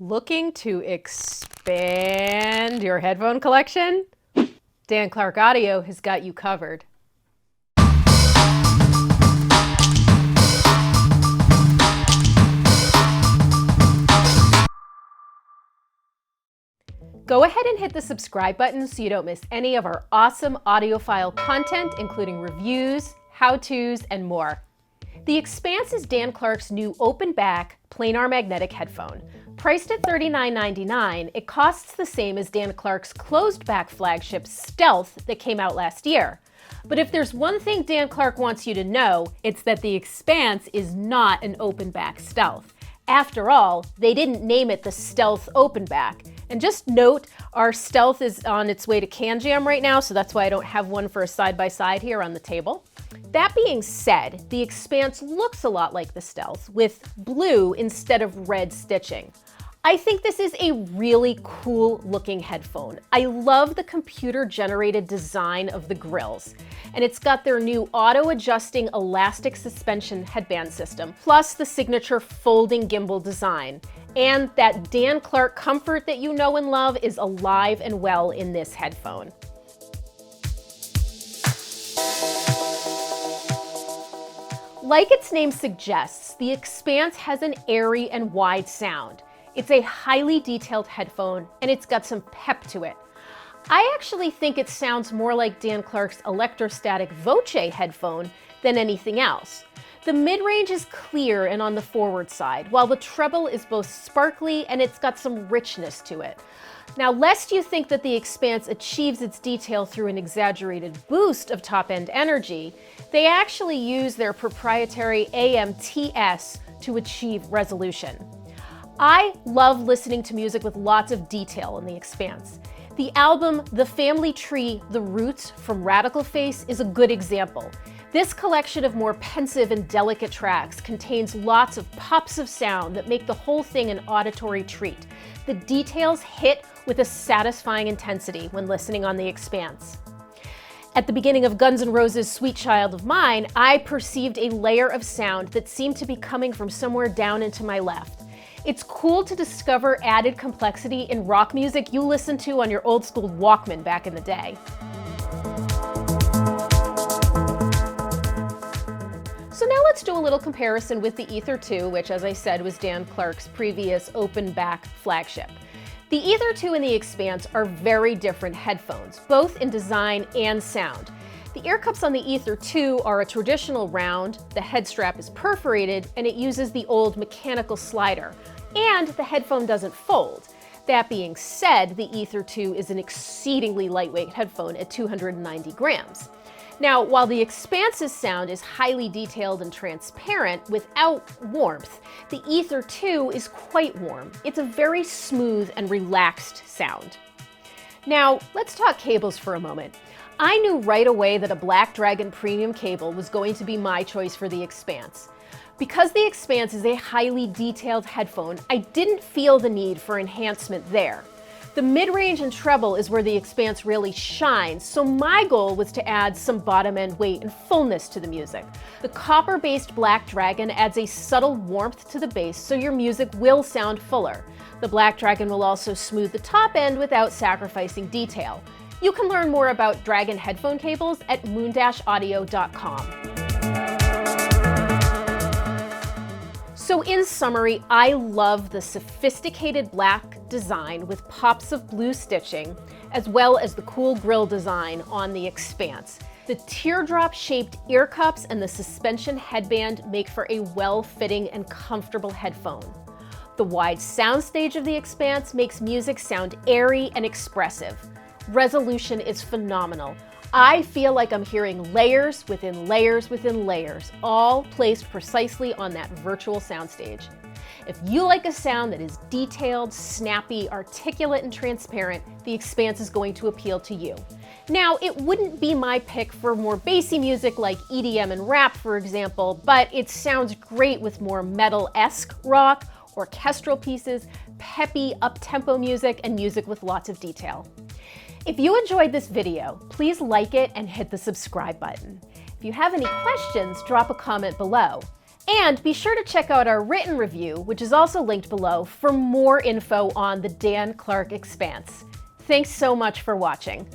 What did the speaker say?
Looking to expand your headphone collection? Dan Clark Audio has got you covered. Go ahead and hit the subscribe button so you don't miss any of our awesome audiophile content, including reviews, how-tos, and more. The Expanse is Dan Clark's new open-back, planar magnetic headphone. Priced at $39.99, it costs the same as Dan Clark's closed-back flagship Stealth that came out last year. But if there's one thing Dan Clark wants you to know, it's that the Expanse is not an open-back Stealth. After all, they didn't name it the Stealth Open-back. And just note, our Stealth is on its way to Can Jam right now, so that's why I don't have one for a side-by-side here on the table. That being said, the Expanse looks a lot like the Stealth, with blue instead of red stitching. I think this is a really cool looking headphone. I love the computer-generated design of the grills. And it's got their new auto-adjusting elastic suspension headband system, plus the signature folding gimbal design. And that Dan Clark comfort that you know and love is alive and well in this headphone. Like its name suggests, the Expanse has an airy and wide sound. It's a highly detailed headphone, and it's got some pep to it. I actually think it sounds more like Dan Clark's electrostatic Voce headphone than anything else. The mid-range is clear and on the forward side, while the treble is both sparkly and it's got some richness to it. Now, lest you think that the Expanse achieves its detail through an exaggerated boost of top-end energy, they actually use their proprietary AMTS to achieve resolution. I love listening to music with lots of detail in the Expanse. The album The Family Tree, The Roots from Radical Face is a good example. This collection of more pensive and delicate tracks contains lots of pops of sound that make the whole thing an auditory treat. The details hit with a satisfying intensity when listening on the Expanse. At the beginning of Guns N' Roses' Sweet Child of Mine, I perceived a layer of sound that seemed to be coming from somewhere down into my left. It's cool to discover added complexity in rock music you listened to on your old school Walkman back in the day. So now let's do a little comparison with the Ether 2, which, as I said, was Dan Clark's previous open-back flagship. The Ether 2 and the Expanse are very different headphones, both in design and sound. The ear cups on the Ether 2 are a traditional round, the head strap is perforated, and it uses the old mechanical slider. And the headphone doesn't fold. That being said, the Ether 2 is an exceedingly lightweight headphone at 290 grams. Now, while the Expanse's sound is highly detailed and transparent without warmth, the Ether 2 is quite warm. It's a very smooth and relaxed sound. Now, let's talk cables for a moment. I knew right away that a Black Dragon premium cable was going to be my choice for the Expanse. Because the Expanse is a highly detailed headphone, I didn't feel the need for enhancement there. The mid-range and treble is where the Expanse really shines, so my goal was to add some bottom-end weight and fullness to the music. The copper-based Black Dragon adds a subtle warmth to the bass, so your music will sound fuller. The Black Dragon will also smooth the top end without sacrificing detail. You can learn more about Dragon headphone cables at moon-audio.com. So in summary, I love the sophisticated black design with pops of blue stitching, as well as the cool grille design on the Expanse. The teardrop-shaped ear cups and the suspension headband make for a well-fitting and comfortable headphone. The wide soundstage of the Expanse makes music sound airy and expressive. Resolution is phenomenal. I feel like I'm hearing layers within layers within layers, all placed precisely on that virtual soundstage. If you like a sound that is detailed, snappy, articulate, and transparent, the Expanse is going to appeal to you. Now, it wouldn't be my pick for more bassy music like EDM and rap, for example, but it sounds great with more metal-esque rock, orchestral pieces, peppy, up-tempo music, and music with lots of detail. If you enjoyed this video, please like it and hit the subscribe button. If you have any questions, drop a comment below. And be sure to check out our written review, which is also linked below, for more info on the Dan Clark Expanse. Thanks so much for watching.